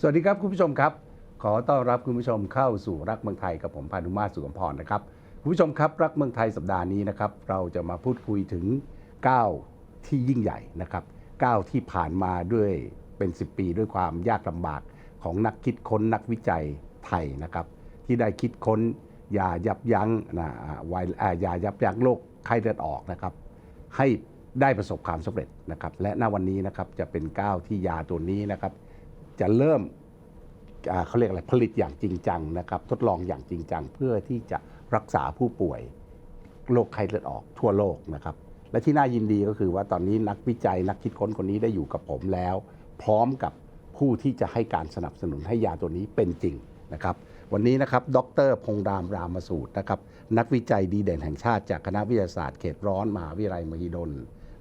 สวัสดีครับคุณผู้ชมครับขอต้อนรับคุณผู้ชมเข้าสู่รักเมืองไทยกับผมพานุมาตร สุขพรนะครับคุณผู้ชมครับรักเมืองไทยสัปดาห์นี้นะครับเราจะมาพูดคุยถึงก้าวที่ยิ่งใหญ่นะครับก้าวที่ผ่านมาด้วยเป็น10 ปีด้วยความยากลำบากของนักคิดค้นนักวิจัยไทยนะครับที่ได้คิดค้นยายับยั้งยายับยั้งโรคไข้เลือดออกนะครับให้ได้ประสบความสำเร็จนะครับและณวันนี้นะครับจะเป็นก้าวที่ยาตัวนี้นะครับจะเริ่มเขาเรียกอะไรผลิตอย่างจริงจังนะครับทดลองอย่างจริงจังเพื่อที่จะรักษาผู้ป่วยโรคไข้เลือดออกทั่วโลกนะครับและที่น่ายินดีก็คือว่าตอนนี้นักวิจัยนักคิดค้นคนนี้ได้อยู่กับผมแล้วพร้อมกับผู้ที่จะให้การสนับสนุนให้ยาตัวนี้เป็นจริงนะครับวันนี้นะครับดร.พงษ์รามสูตรนะครับนักวิจัยดีเด่นแห่งชาติจากคณะวิทยาศาสตร์เขตร้อนมหาวิทยาลัยมหิดล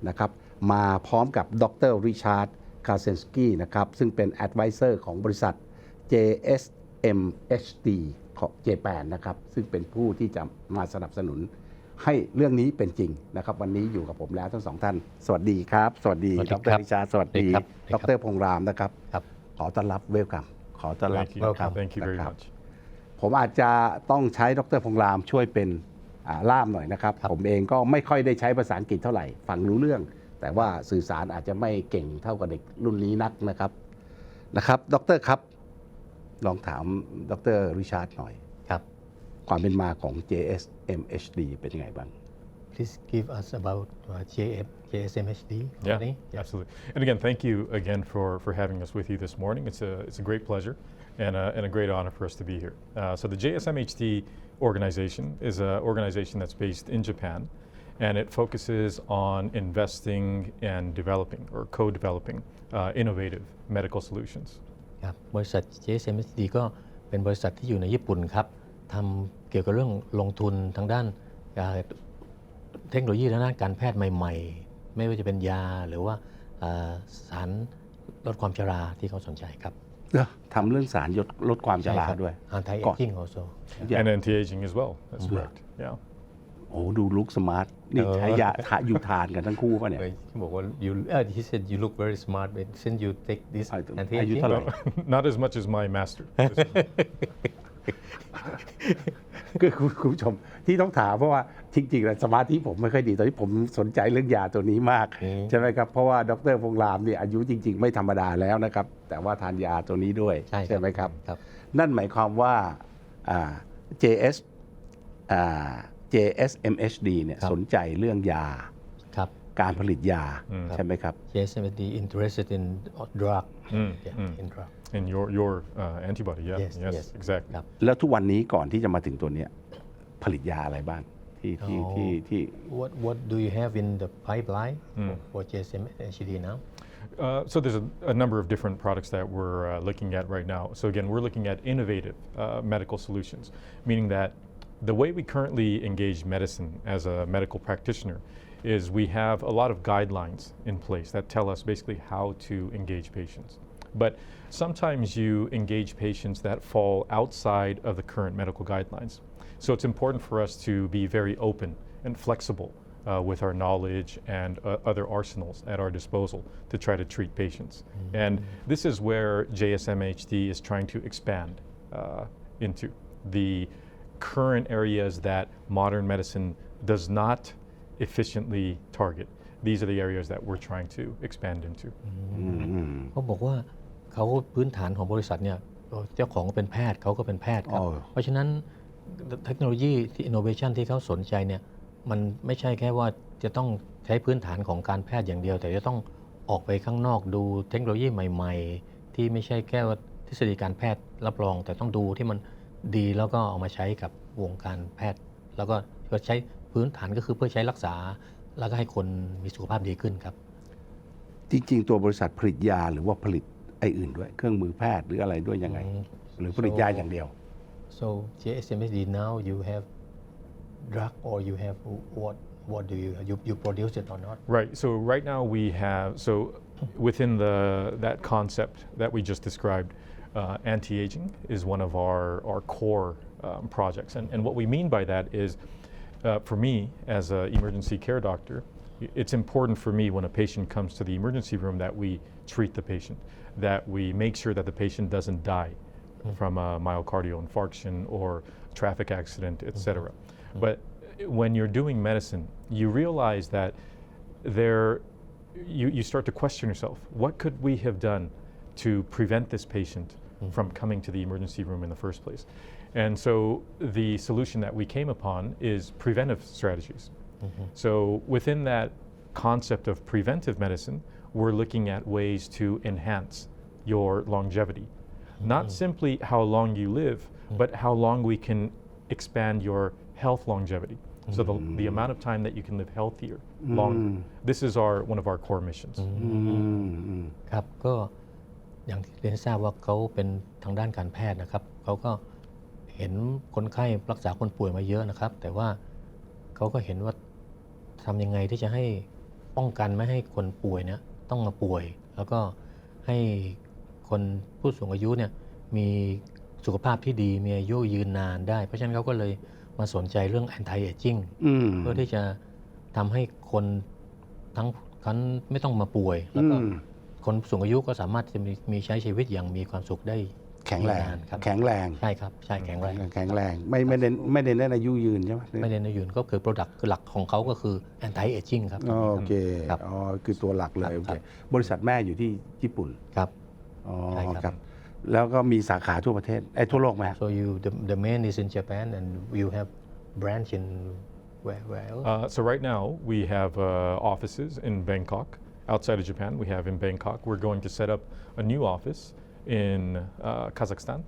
นะครับมาพร้อมกับดร.ริชาร์ด คาเซนสกี้นะครับซึ่งเป็น Advisor ของบริษัท JSMHD ของเจแปนนะครับซึ่งเป็นผู้ที่จะมาสนับสนุนให้เรื่องนี้เป็นจริงนะครับวันนี้อยู่กับผมแล้วทั้งสองท่านสวัสดีครับสวัสดีดร.ริชาร์ดสวัสดีดร.พงษ์รามนะครับขอต้อนรับเวลคัมขอต้อนรับครับ Thank you very much ผมอาจจะต้องใช้ดร.พงษ์รามช่วยเป็นล่ามหน่อยนะครับผมเองก็ไม่ค่อยได้ใช้ภาษาอังกฤษเท่าไหร่ฟังรู้เรื่องแต่ว่าสื่อสารอาจจะไม่เก่งเท่ากับเด็กรุ่นนี้นักนะครับดร.ครับลองถามดร.ริชาร์ดหน่อยครับความเป็นมาของ JSMHD เป็นยังไงบ้าง Please give us about JSMHD company. Yeah, absolutely. And again, thank you again for having us with you this morning. It's a great pleasure and a great honor for us to be here. So the JSMHD organization is an organization that's based in Japan, and it focuses on investing and developing or co-developing innovative medical solutions. ครับบริษัท JSMHD ก็เป็นบริษัทที่อยู่ในญี่ปุ่นครับทำเกี่ยวกับเรื่องลงทุนทางด้านเทคโนโลยีทางด้านการแพทย์ใหม่ๆไม่ว่าจะเป็นยาหรือว่าสารลดความชราที่เขาสนใจครับทำเรื่องสารลดความชราด้วย Anti-aging also and anti-aging as well. That's correct. Yeah. โอ้ดูลุคสมาร์ทนี่ใช้ยาอยู่ทานกันทั้งคู่ป่ะเนี่ยเขาบอกว่า he said you look very smart but since you take this อายุเท่าไหร่ Not as much as my master. คือคุณผู้ชมที่ต้องถามเพราะว่าจริงๆแล้วสมาธิผมไม่ค่อยดีตอนนี้ผมสนใจเรื่องยาตัวนี้มากใช่ไหมครับเพราะว่าดร.พงษ์รามเนี่ยอายุจริงๆไม่ธรรมดาแล้วนะครับแต่ว่าทานยาตัวนี้ด้วยใช่ไหมครับนั่นหมายความว่าJSMHD เนี่ยสนใจเรื่องยาการผลิตยาใช่ไหมครับ JSMHD interested in drug in drug in your antibody yes exactly แล้วทุกวันนี้ก่อนที่จะมาถึงตัวเนี้ยผลิตยาอะไรบ้างที่ What do you have in the pipeline for JSMHD now? So there's a number of different products that we're looking at right now. So again, we're looking at innovative medical solutions, meaning that the way we currently engage medicine as a medical practitioner is we have a lot of guidelines in place that tell us basically how to engage patients. But sometimes you engage patients that fall outside of the current medical guidelines. So it's important for us to be very open and flexible with our knowledge and other arsenals at our disposal to try to treat patients. And this is where JSMHD is trying to expand into the current areas that modern medicine does not efficiently target. These are the areas that we're trying to expand into. เขาบอกว่าเขาพื้นฐานของบริษัทเนี่ยเจ้าของก็เป็นแพทย์เขาก็เป็นแพทย์ครับเพราะฉะนั้นเทคโนโลยีที่ innovation ที่เขาสนใจเนี่ยมันไม่ใช่แค่ว่าจะต้องใช้พื้นฐานของการแพทย์อย่างเดียวแต่จะต้องออกไปข้างนอกดูเทคโนโลยีใหม่ๆที่ไม่ใช่แค่ว่าทฤษฎีการแพทย์รับรองแต่ต้องดูที่มันดีแล้วก็เอามาใช้กับวงการแพทย์แล้วก็ใช้พื้นฐานก็คือเพื่อใช้รักษาแล้วก็ให้คนมีสุขภาพดีขึ้นครับจริงๆตัวบริษัทผลิตยาหรือว่าผลิตไอ้อื่นด้วยเครื่องมือแพทย์หรืออะไรด้วยยังไงหรือผลิตยาอย่างเดียว So JSMHD now you have drug or you have what do you produce it or not? Right. So right now we have within that concept that we just described, anti-aging is one of our core projects, and what we mean by that is, for me as an emergency care doctor, it's important for me when a patient comes to the emergency room that we treat the patient. that we make sure that the patient doesn't die from a myocardial infarction or traffic accident, etc. But when you're doing medicine, you realize that you start to question yourself. What could we have done to prevent this patient from coming to the emergency room in the first place? And so the solution that we came upon is preventive strategies. So within that concept of preventive medicine, we're looking at ways to enhance your longevity. Not simply how long you live, but how long we can expand your health longevity. So the amount of time that you can live healthier, longer. This is one of our core missions. ครับก็อย่างที่เรียนให้ทราบว่าเขาเป็นทางด้านการแพทย์นะครับเขาก็เห็นคนไข้รักษาคนป่วยมาเยอะนะครับแต่ว่าเขาก็เห็นว่าทำยังไงที่จะให้ป้องกันไม่ให้คนป่วยเนี่ยต้องมาป่วยแล้วก็ให้คนผู้สูงอายุเนี่ยมีสุขภาพที่ดีมีอายุยืนนานได้เพราะฉะนั้นเขาก็เลยมาสนใจเรื่อง anti aging เพื่อที่จะทำให้คนทั้งไม่ต้องมาป่วยแล้วก็คนสูงอายุก็สามารถจะมีใช้ชีวิตอย่างมีความสุขได้แข็งแรงครับแข็งแรงใช่ครับใช่แข็งแรงไม่เน้นอายุยืนใช่ไหมไม่เน้นอายุยืนก็คือ product คือหลักของเขาก็คือ anti aging ครับโอเคคือตัวหลักเลยโอเคบริษัทแม่อยู่ที่ญี่ปุ่นครับอ๋อครับแล้วก็มีสาขาทั่วประเทศทั่วโลกไหม So the main is in Japan and you have branch in where else? So right now we have offices in Bangkok. Outside of Japan, we have in Bangkok. We're going to set up a new office in Kazakhstan.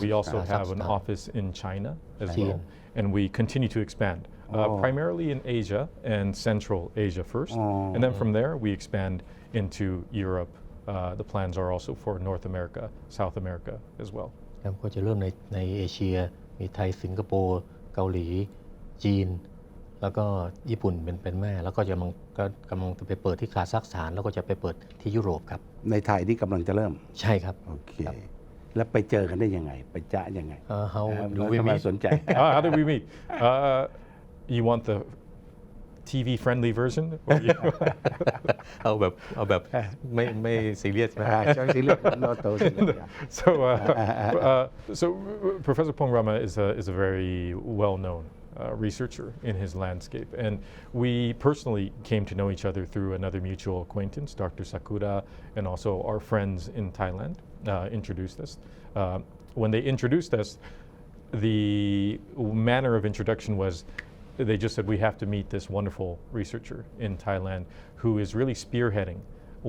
We also have an office in China as well. And we continue to expand, primarily in Asia and Central Asia first. And then from there, we expand into Europe. The plans are also for North America, South America as well. ครับก็จะเริ่มในเอเชียมีไทยสิงคโปร์เกาหลีจีนแล้วก็ญี่ปุ่นเป็นแม่แล้วก็กำลังจะไปเปิดที่คาซัคสถานแล้วก็จะไปเปิดที่ยุโรปครับในไทยที่กำลังจะเริ่มใช่ครับโอเคแล้วไปเจอกันได้ยังไงไปจ๊ะยังไงHow do we meet สนใจ How did we meet? You want the TV friendly version? เอาแบบไม่ซีเรียสใช่ไหมซีเรียสโนโต So Professor Pong Rama is a very well-known researcher in his landscape, and we personally came to know each other through another mutual acquaintance, Dr. Sakura, and also our friends in Thailand introduced us. When they introduced us, the manner of introduction was they just said we have to meet this wonderful researcher in Thailand who is really spearheading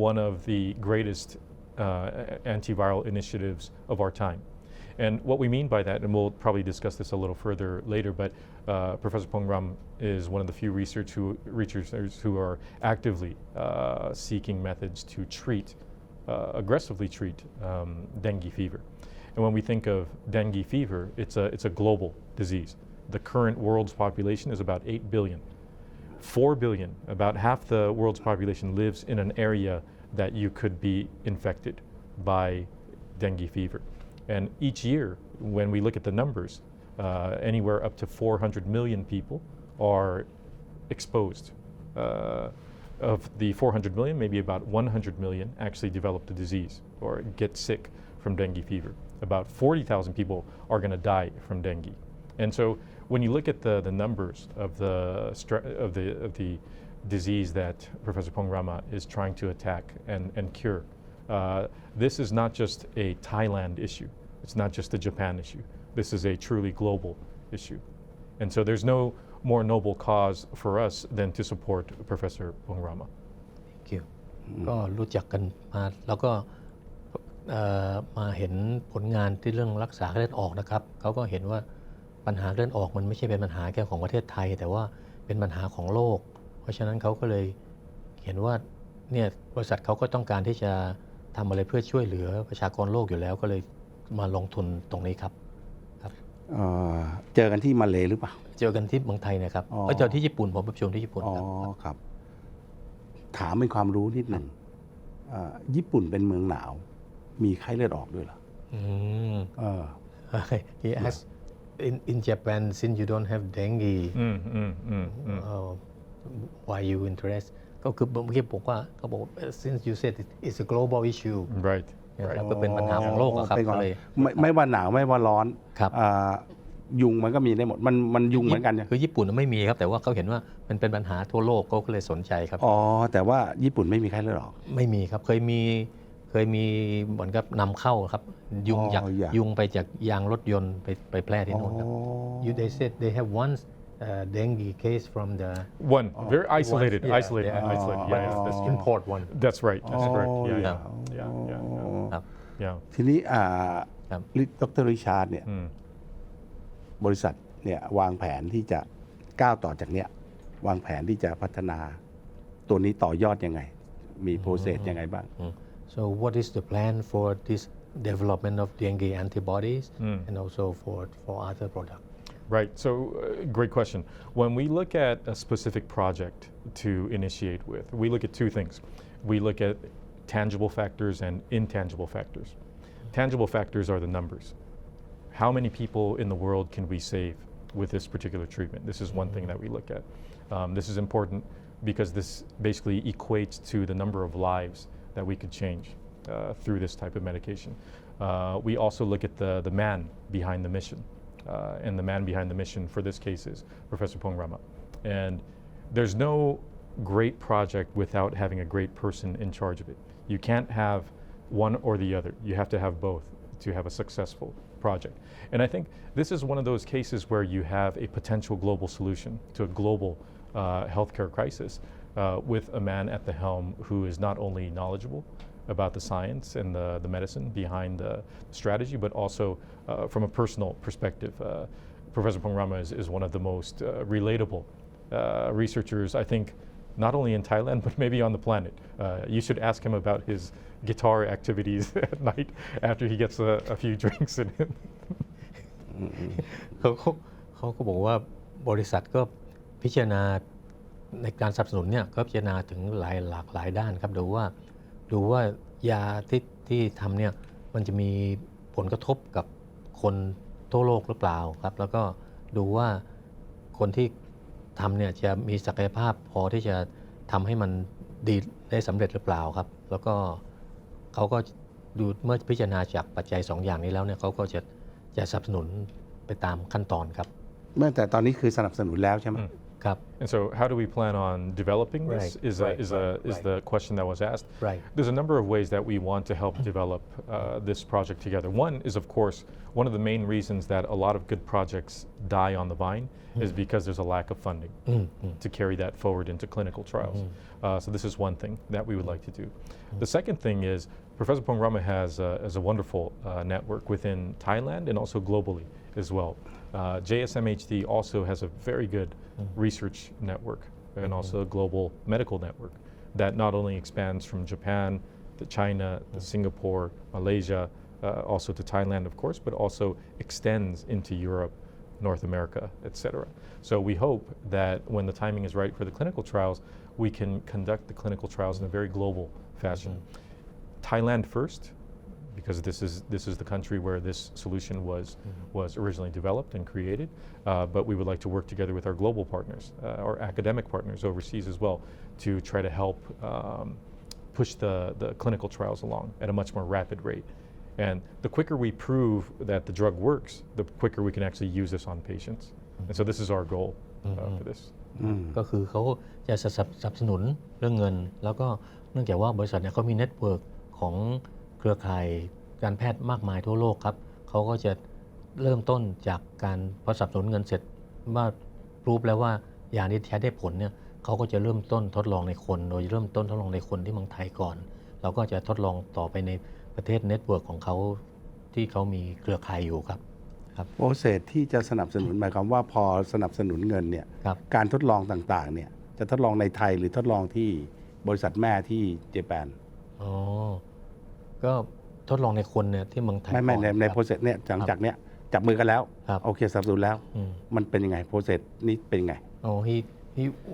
one of the greatest antiviral initiatives of our time. And what we mean by that, and we'll probably discuss this a little further later, but Professor Pong Ram is one of the few researchers who are actively seeking methods to aggressively treat dengue fever. And when we think of dengue fever, it's a global disease. The current world's population is about 8 billion. 4 billion, about half the world's population lives in an area that you could be infected by dengue fever. And each year, when we look at the numbers, anywhere up to 400 million people are exposed. Of the 400 million, maybe about 100 million actually develop the disease or get sick from dengue fever. About 40,000 people are going to die from dengue. And so when you look at the numbers of the disease that Professor Pong Rama is trying to attack and cure, this is not just a Thailand issue. It's not just a Japan issue. This is a truly global issue. And so there's no more noble cause for us than to support Professor Pong Rama. Thank you. ก็รู้จักกันมาแล้วก็มาเห็นผลงานที่เรื่องรักษาเลือดออกนะครับเขาก็เห็นว่าปัญหาเลือดออกมันไม่ใช่เป็นปัญหาแค่ของประเทศไทยแต่ว่าเป็นปัญหาของโลกเพราะฉะนั้นเขาก็เลยเห็นว่าเนี่ยบริษัทเขาก็ต้องการที่จะทำอะไรเพื่อช่วยเหลือประชากรโลกอยู่แล้วก็เลยมาลงทุนตรงนี้ครับเจอกันที่มาเลหรือเปล่าเจอกันที่เมืองไทยนะครับเจอที่ญี่ปุ่นผมไปประชุมที่ญี่ปุ่นครับถามเป็นความรู้นิดหนึ่งญี่ปุ่นเป็นเมืองหนาวมีไข้เลือดออกด้วยเหรอHe asked in Japan since you don't have dengue why you interested ก็คือเมื่อกี้บอกว่าเขาบอก since you said it's a global issue Right. นะครับก็เป็นปัญหาของโลกอะครับ เป็นก่อน ก็เลย ไม่ว่าหนาวไม่ว่าร้อน ครับ ยุงมันก็มีได้หมดมันยุงเหมือนกันเนี่ย คือญี่ปุ่นไม่มีครับแต่ว่าเขาเห็นว่ามันเป็นปัญหาทั่วโลกเขาก็เลยสนใจครับ อ๋อแต่ว่าญี่ปุ่นไม่มีไข้เลือดออก ไม่มีครับเคยมีเหมือนกับนำเข้าครับยุง อ๋อ จาก อย่าง ยุงไปจากยางรถยนต์ไปแพร่ที่โน่นครับ they said they have one dengue case from the One very isolated, yeah, isolated, yeah. isolated. Yeah, yeah, that's true. import one That's right. That's correct. Yeah, yeah, yeah. yeah, yeah, ครับ yeah. ทีนี้ครับ ดรริชาร์ดเนี่ยบริษัทเนี่ยวางแผนที่จะก้าวต่อจากเนี้ยวางแผนที่จะพัฒนาตัวนี้ต่อยอดยังไง มีโปรเซสยังไงบ้าง so what is the plan for this development of dengue antibodies and also for other products Right. So, great question. When we look at a specific project to initiate with, we look at two things. We look at tangible factors and intangible factors. Tangible factors are the numbers. How many people in the world can we save with this particular treatment? This is one thing that we look at. This is important because this basically equates to the number of lives that we could change through this type of medication. We also look at the man behind the mission. And the man behind the mission for this case is Professor Pong Rama. And there's no great project without having a great person in charge of it. You can't have one or the other. You have to have both to have a successful project. And I think this is one of those cases where you have a potential global solution to a global healthcare crisis with a man at the helm who is not only knowledgeable about the science and the medicine behind the strategy, but also from a personal perspective. Professor Pong Rama is one of the most relatable researchers, I think, not only in Thailand, but maybe on the planet. You should ask him about his guitar activities at night after he gets a few drinks in him. เขาก็บอกว่าบริษัทก็พิจารณาในการสนับสนุนเนี่ยก็พิจารณาถึงหลากหลายด้านครับดูว่ายาที่ทำเนี่ยมันจะมีผลกระทบกับคนทั่วโลกหรือเปล่าครับแล้วก็ดูว่าคนที่ทำเนี่ยจะมีศักยภาพพอที่จะทำให้มันดีได้สำเร็จหรือเปล่าครับแล้วก็เขาก็ดูเมื่อพิจารณาจากปัจจัย2อย่างนี้แล้วเนี่ยเขาก็จะสนับสนุนไปตามขั้นตอนครับแต่ตอนนี้คือสนับสนุนแล้วใช่ไหม ครับ And so, how do we plan on developing this? Right. Is the question that was asked. Right. There's a number of ways that we want to help develop this project together. One is, of course, one of the main reasons that a lot of good projects die on the vine is because there's a lack of funding to carry that forward into clinical trials. So this is one thing that we would like to do. The second thing is Professor Pong Rama has a wonderful network within Thailand and also globally as well. JSMHD also has a very good research network and also a global medical network that not only expands from Japan to China, to Singapore, Malaysia, also to Thailand, of course, but also extends into Europe, North America, etc. So we hope that when the timing is right for the clinical trials, we can conduct the clinical trials in a very global fashion. Thailand first, because this is the country where this solution was originally developed and created, but we would like to work together with our global partners, our academic partners overseas as well, to try to help push the clinical trials along at a much more rapid rate. And the quicker we prove that the drug works, the quicker we can actually use this on patients. And so this is our goal for this. ก็คือเขาจะสนับสนุนเรื่องเงินแล้วก็เนื่องจากว่าบริษัทเนี่ยเขามีเน็ตเวิร์กของเครือข่ายการแพทย์มากมายทั่วโลกครับเขาก็จะเริ่มต้นจากการพอสนับสนุนเงินเสร็จว่ารู้แล้วว่ายานี้ใช้ได้ผลเนี่ยเขาก็จะเริ่มต้นทดลองในคนโดยเริ่มต้นทดลองในคนที่เมืองไทยก่อนเราก็จะทดลองต่อไปในประเทศเน็ตเวิร์กของเขาที่เขามีเครือข่ายอยู่ครับโปรเซสที่จะสนับสนุนหมายความว่าพอสนับสนุนเงินเนี่ยการทดลองต่างๆเนี่ยจะทดลองในไทยหรือทดลองที่บริษัทแม่ที่เจแปนก็ทดลองในคนเนี่ยที่เมืองไทยไม่ในโปรเซสเนี่ยหลังจากเนี้ยจับมือกันแล้วโอเคสนับสนุนแล้วมันเป็นยังไงโปรเซสนี้เป็นยังไง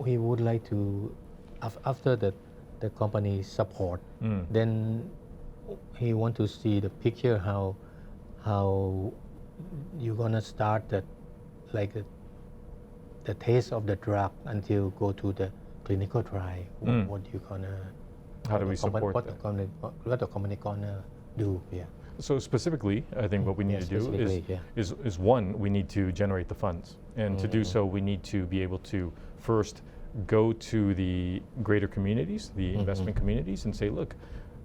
he would like to after the company support then he want to see the picture how you gonna start the taste of the drug until go to clinical trial what you gonna How do we support what that? the company gonna do So specifically, I think what we need to do is one, we need to generate the funds. And to do so, we need to be able to first go to the greater communities, the investment communities, and say, look,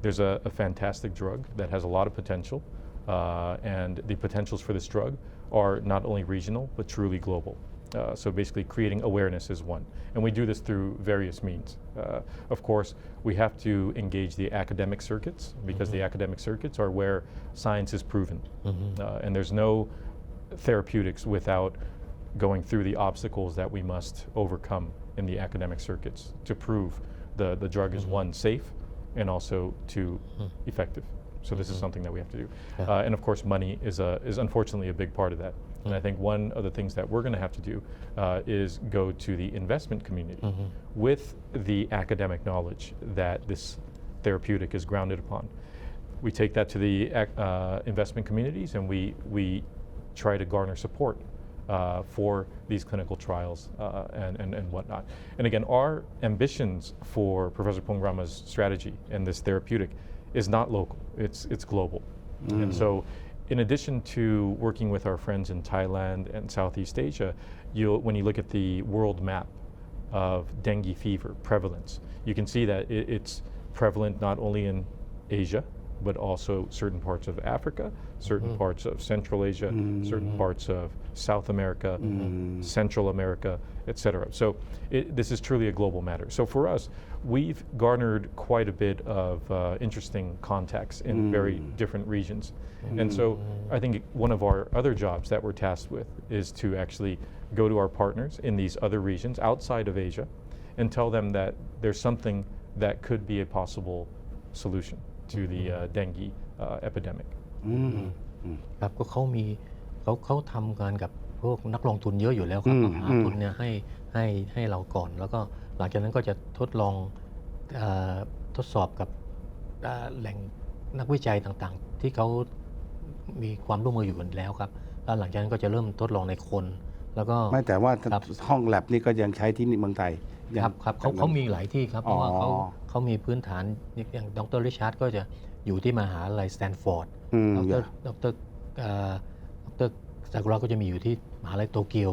there's a fantastic drug that has a lot of potential, and the potentials for this drug are not only regional, but truly global. So basically creating awareness is one. And we do this through various means. Of course, we have to engage the academic circuits because the academic circuits are where science is proven. And there's no therapeutics without going through the obstacles that we must overcome in the academic circuits to prove the drug is one, safe, and also two, effective. So this is something that we have to do. And of course, money is unfortunately a big part of that. And I think one of the things that we're going to have to do is go to the investment community with the academic knowledge that this therapeutic is grounded upon. We take that to the investment communities and we try to garner support for these clinical trials and whatnot. And again, our ambitions for Professor Pongrama's strategy and this therapeutic is not local, it's global. And so in addition to working with our friends in Thailand and Southeast Asia, when you look at the world map of dengue fever prevalence, you can see that it's prevalent not only in Asia, but also certain parts of Africa, certain parts of Central Asia, certain parts of South America, Central America, etc. So this is truly a global matter. So for us, we've garnered quite a bit of interesting contacts in very different regions. And so I think one of our other jobs that we're tasked with is to actually go to our partners in these other regions outside of Asia and tell them that there's something that could be a possible solution to the dengue epidemic. ครับก็เขาทำงานกับพวกนักลงทุนเยอะอยู่แล้วครับหาทุนเนี่ยให้เราก่อนแล้วก็หลังจากนั้นก็จะทดลองทดสอบกับแหล่งนักวิจัยต่างๆที่เขามีความร่วมมืออยู่แล้วครับแล้วหลังจากนั้นก็จะเริ่มทดลองในคนแล้วก็ไม่แต่ว่าห้องแลบนี่ก็ยังใช้ที่เมืองไทย ครับเขามีหลายที่ครับเพราะว่าเขามีพื้นฐานอย่างดร.ริชาร์ดก็จะอยู่ที่มหาลัยสแตนฟอร์ดดร.ซากุระก็จะมีอยู่ที่มหาลัยโตเกียว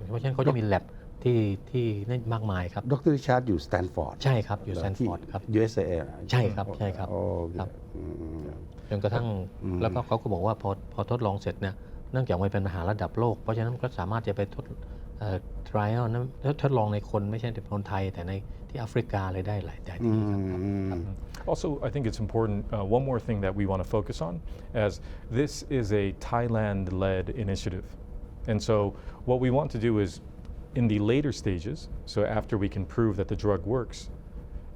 เพราะฉะนั้นเขาจะมีแลบที่นั่นมากมายครับดร.ริชาร์ดอยู่สแตนฟอร์ดใช่ครับอยู่สแตนฟอร์ดครับ USA ใช่ครับจนกระทั่งแล้วก็เขาก็บอกว่าพอทดลองเสร็จเนี่ยเนื่องจากมันเป็นปัญหาระดับโลกเพราะฉะนั้นก็สามารถจะไปtrial นั้นทดลองในคนไม่ใช่แต่คนไทยแต่ในที่แอฟริกาเลยได้หลายที่ครับ Also, I think it's important, one more thing that we want to focus on, as this is a Thailand-led initiative. And so what we want to do is, in the later stages, so after we can prove that the drug works,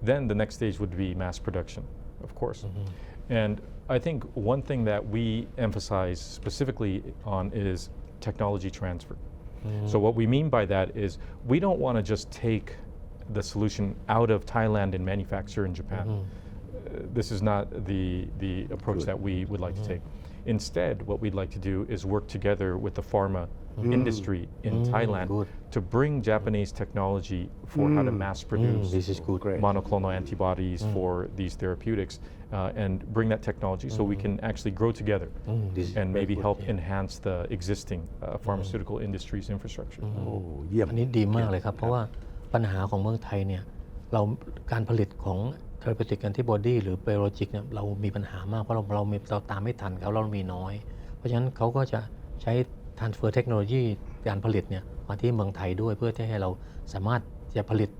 then the next stage would be mass production, of course. And I think one thing that we emphasize specifically on is technology transfer. So what we mean by that is we don't want to just take the solution out of Thailand and manufacture in Japan. This is not the approach that we would like to take. Instead, what we'd like to do is work together with the pharma industry in Thailand to bring Japanese technology for how to mass produce monoclonal antibodies for these therapeutics and bring that technology so we can actually grow together and maybe help enhance the existing pharmaceutical industry's infrastructure. อันนี้ดีมากเลยครับเพราะว่าปัญหาของเมืองไทยเนี่ยการผลิตของ therapeutic antibody หรือ biologic เนี่ยเรามีปัญหามากเพราะเราตามไม่ทันเขาเรามีน้อยเพราะฉะนั้นเขาก็จะใช้ transfer technology การผลิตเนี่ยมาที่เมืองไทยด้วยเพื่อที่ให้เราสามารถจะผลิต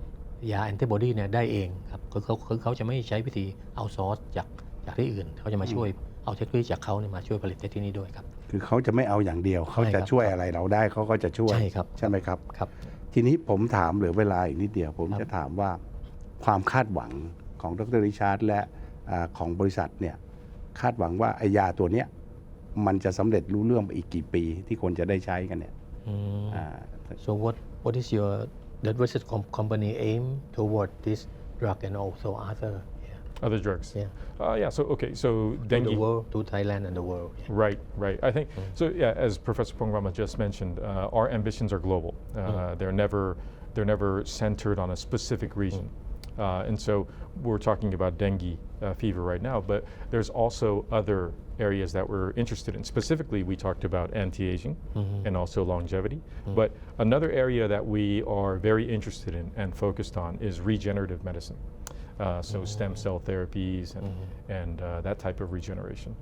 ยา antibody เนี่ยได้เองครับเขาจะไม่ใช้วิธี outsource จากที่อื่นเขาจะมาช่วยเอาเทคโนโลยีจากเขาเนี่ยมาช่วยผลิตที่นี่ด้วยครับคือเขาจะไม่เอาอย่างเดียวเขาจะช่วยอะไรเราได้เขาก็จะช่วยใช่ไหมครับครับทีนี้ผมถามเหลือเวลาอีกนิดเดียวผมจะถามว่าความคาดหวังของดร.ริชาร์ดและของบริษัทเนี่ยคาดหวังว่าไอยาตัวเนี้ยมันจะสำเร็จรู้เรื่องอีกกี่ปีที่คนจะได้ใช้กันเนี่ย So what is your Richard company aim toward this drug and also other drugs? So okay, so dengue. To the world, to Thailand and the world. Right. I think so. Yeah, as Professor Pongrama just mentioned, our ambitions are global. They're never they're never centered on a specific region. And so we're talking about dengue fever right now, but there's also other areas that we're interested in. Specifically, we talked about anti-aging and also longevity. But another area that we are very interested in and focused on is regenerative medicine. So stem cell therapies and that type of regeneration,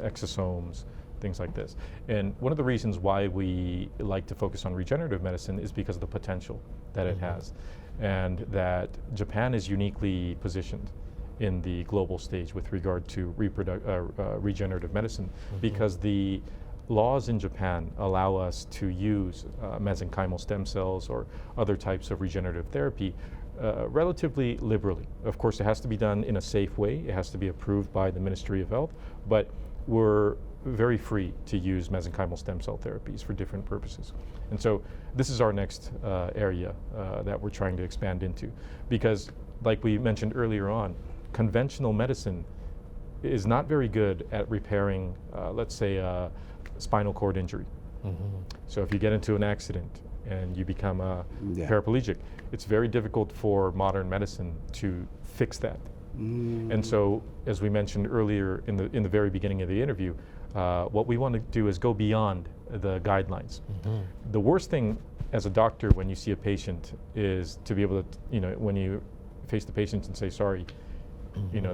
exosomes, things like this. And one of the reasons why we like to focus on regenerative medicine is because of the potential that it has, and that Japan is uniquely positioned in the global stage with regard to regenerative medicine, because the laws in Japan allow us to use mesenchymal stem cells or other types of regenerative therapy relatively liberally. Of course, it has to be done in a safe way. It has to be approved by the Ministry of Health, but we're very free to use mesenchymal stem cell therapies for different purposes. And so this is our next area that we're trying to expand into, because like we mentioned earlier on, conventional medicine is not very good at repairing, let's say, a spinal cord injury. So if you get into an accident and you become paraplegic, it's very difficult for modern medicine to fix that. And so, as we mentioned earlier in the very beginning of the interview, what we want to do is go beyond the guidelines. The worst thing as a doctor when you see a patient is to be able to, when you face the patient and say, sorry,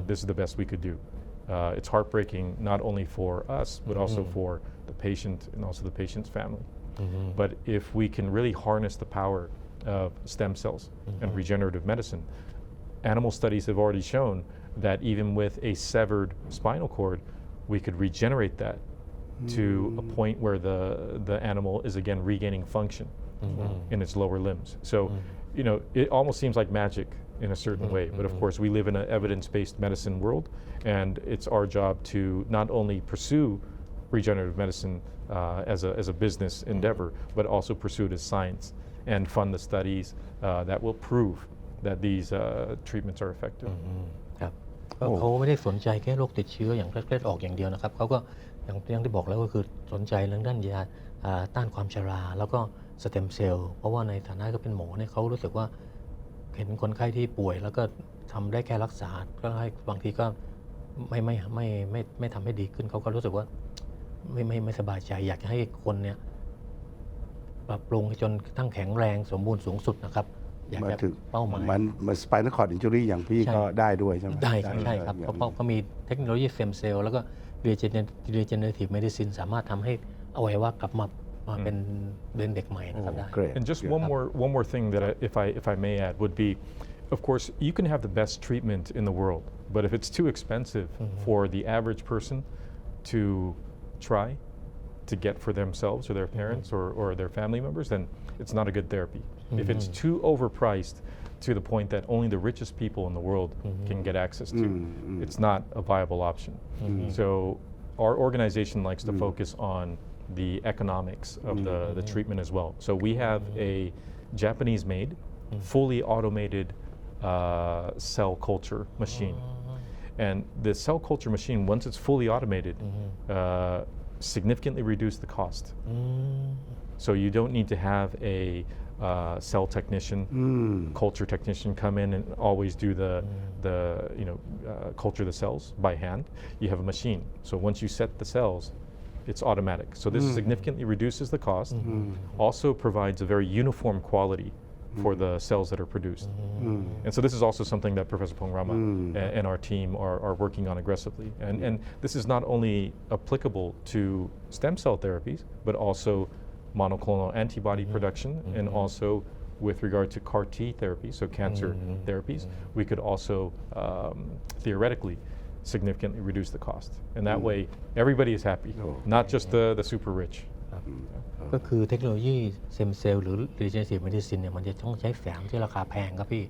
this is the best we could do. It's heartbreaking not only for us, but also for the patient and also the patient's family. But if we can really harness the power of stem cells and regenerative medicine, animal studies have already shown that even with a severed spinal cord, we could regenerate that to a point where the animal is again regaining function in its lower limbs. So, it almost seems like magic in a certain way, but of course we live in an evidence-based medicine world, and it's our job to not only pursue regenerative medicine as a business endeavor, but also pursue it as science and fund the studies that will prove that these treatments are effective. ครับเขาไม่ได้สนใจแค่โรคติดเชื้ออย่างเลือดออกอย่างเดียวนะครับเขาก็อย่างที่บอกแล้วก็คือสนใจเรื่องด้านยาต้านความชราแล้วก็สเต็มเซลล์เพราะว่าในฐานะก็เป็นหมอเนี่ยเขารู้สึกว่าเห็นคนไข้ที่ป่วยแล้วก็ทำได้แค่รักษาก็ให้บางทีก็ไม่ทำให้ดีขึ้นเขาก็รู้สึกว่าไม่สบายใจอยากจะให้คนเนี่ยปรับปรุงจนทั้งแข็งแรงสมบูรณ์สูงสุดนะครับอยากจะเป้าหมายมันสไปนัลคอร์ดอินจูรี่อย่างพี่ก็ได้ด้วยใช่ไหมได้ใช่ครับเพราะเขามีเทคโนโลยีสเต็มเซลล์แล้วก็รีเจเนเรทีฟเมดิซินสามารถทำให้อวัยวะกลับมาเป็นเด็กใหม่นะครับได้ And just one more thing that if I may add would be, of course, you can have the best treatment in the world, but if it's too expensive for the average person to try to get for themselves or their parents or their family members, then it's not a good therapy. If it's too overpriced to the point that only the richest people in the world can get access to, it's not a viable option. So our organization likes to focus on the economics of the treatment as well. So we have a Japanese-made, fully automated cell culture machine. And the cell culture machine, once it's fully automated, significantly reduce the cost. So you don't need to have a cell technician, culture technician come in and always do the culture the cells by hand. You have a machine. So once you set the cells, it's automatic. So this significantly reduces the cost, also provides a very uniform quality for the cells that are produced. And so this is also something that Professor Pongrama and our team are working on aggressively. And this is not only applicable to stem cell therapies, but also monoclonal antibody production, and also with regard to CAR T therapy, so cancer therapies, we could also theoretically significantly reduce the cost. And that way, everybody is happy, not just the super rich. ก็คือเทคโนโลยีสเต็มเซลล์หรือ regenerative medicine เนี่ยมันจะต้องใช้แสงที่ราคาแพงครับพี่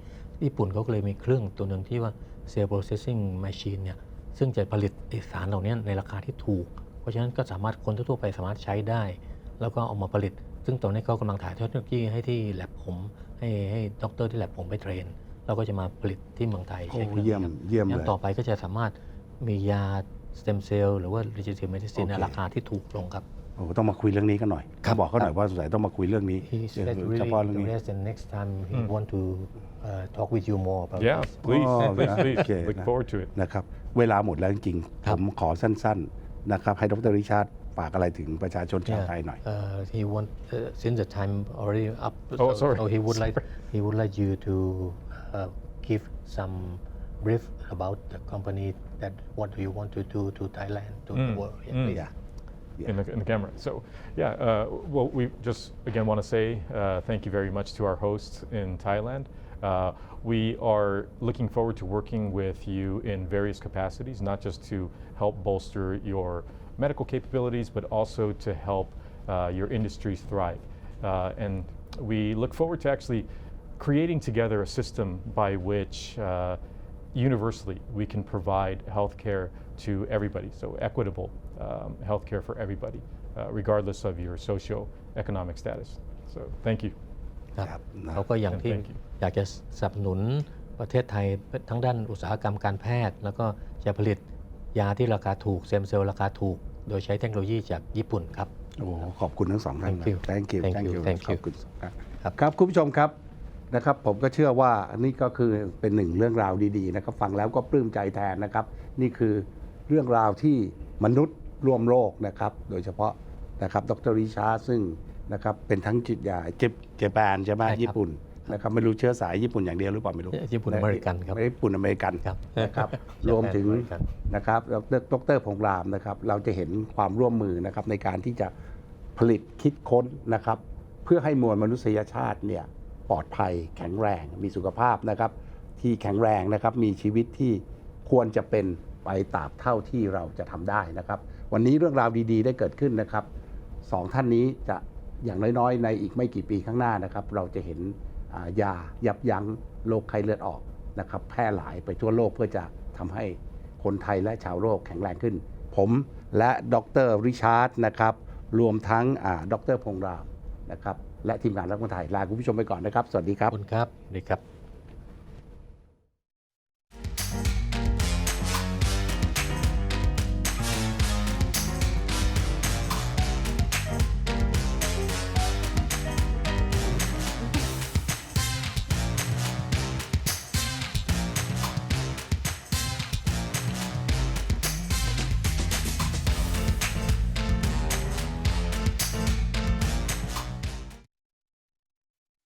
ญี่ปุ่นเขาก็เลยมีเครื่องตัวหนึ่งที่ว่า cell processing machine เนี่ยซึ่งจะผลิตสารเหล่านี้ในราคาที่ถูกเพราะฉะนั้นก็สามารถคนทั่วไปสามารถใช้ได้แล้วก็เอามาผลิตซึ่งตอนนี้เขากำลังถ่ายทอดเทคโนโลยีให้ที่แลบผมให้ด็อกเตอร์ที่แลบผมไปเทรนแล้วก็จะมาผลิตที่เมืองไทยใช้เครื่องเยี่ยมเลยต่อไปก็จะสามารถมียาสเต็มเซลล์หรือว่า regenerative medicine ในราคาที่ถูกลงครับ โอ้ต้องมาคุยเรื่องนี้กันหน่อย ครับ บอกเขาหน่อยว่าสงสัยต้องมาคุยเรื่องนี้ He said เฉ really พาะเรื่องนี้ interested. Next time he want to talk with you more about Yeah, this. please, Oh, please, yeah. please. Okay. Look forward to it. นะครับเวลาหมดแล้วจริงๆ ครั ผ บ มขอสั้นๆนะครับให้ดรริชาร์ดฝากอะไรถึงประชาชนชาวไทยหน่อย he want since the time already up. Oh, sorry. So he would like you to give some brief about the company that what do you want to do to Thailand to the world. Yeah, please. Yeah. In the camera. So, yeah, well, we just again want to say thank you very much to our hosts in Thailand. We are looking forward to working with you in various capacities, not just to help bolster your medical capabilities, but also to help your industries thrive. And we look forward to actually creating together a system by which universally we can provide healthcare to everybody, so equitable healthcare for everybody, regardless of your socio-economic status. So thank you. ครับเขาก็อย่างที่ Thank you. อยากจะสนับสนุนประเทศไทยทั้งด้านอุตสาหกรรมการแพทย์ แล้วก็จะผลิตยาที่ราคาถูกเซมเซลล์ราคาถูก โดยใช้เทคโนโลยีจากญี่ปุ่นครับ โอ้ขอบคุณทั้งสองท่าน Thank you. Thank you Thank you. Thank ข you. อบคุณครับ ครับ ครับคุณผู้ชมครับนะครับผมก็เชื่อว่านี่ก็คือเป็นหนึ่งเรื่องราวดีๆนะครับฟังแล้วก็ปลื้มใจแทนนะครับนี่คือเรื่องราวที่มนุษย์ร่วมโลกนะครับโดยเฉพาะนะครับดรริชาร์ดซึ่งนะครับเป็นทั้งจิตยาเจแปนใช่ไหม ใช่ครับ ญี่ปุ่นนะครับไม่รู้เชื้อสายญี่ปุ่นอย่างเดียวหรือเปล่าไม่รู้ ญี่ปุ่นอเมริกันครับ ญี่ปุ่นอเมริกัน ครับ นะครับรวมถึง นะครับดรพงษ์รามนะครับเราจะเห็นความร่วมมือนะครับในการที่จะผลิตคิดค้นนะครับเพื่อให้มวลมนุษยชาติเนี่ยปลอดภัยแข็งแรงมีสุขภาพนะครับที่แข็งแรงนะครับมีชีวิตที่ควรจะเป็นไปตราบเท่าที่เราจะทำได้นะครับวันนี้เรื่องราวดีๆได้เกิดขึ้นนะครับสองท่านนี้จะอย่างน้อยๆในอีกไม่กี่ปีข้างหน้านะครับเราจะเห็นยายับยั้งโรคไข้เลือดออกนะครับแพร่หลายไปทั่วโลกเพื่อจะทำให้คนไทยและชาวโลกแข็งแรงขึ้นผมและดรริชาร์ดนะครับรวมทั้งดรพงษ์รามนะครับและทีมงานรักคนไทยลาคุณผู้ชมไปก่อนนะครับสวัสดีครับ ขอบคุณครับสวัสดีครับ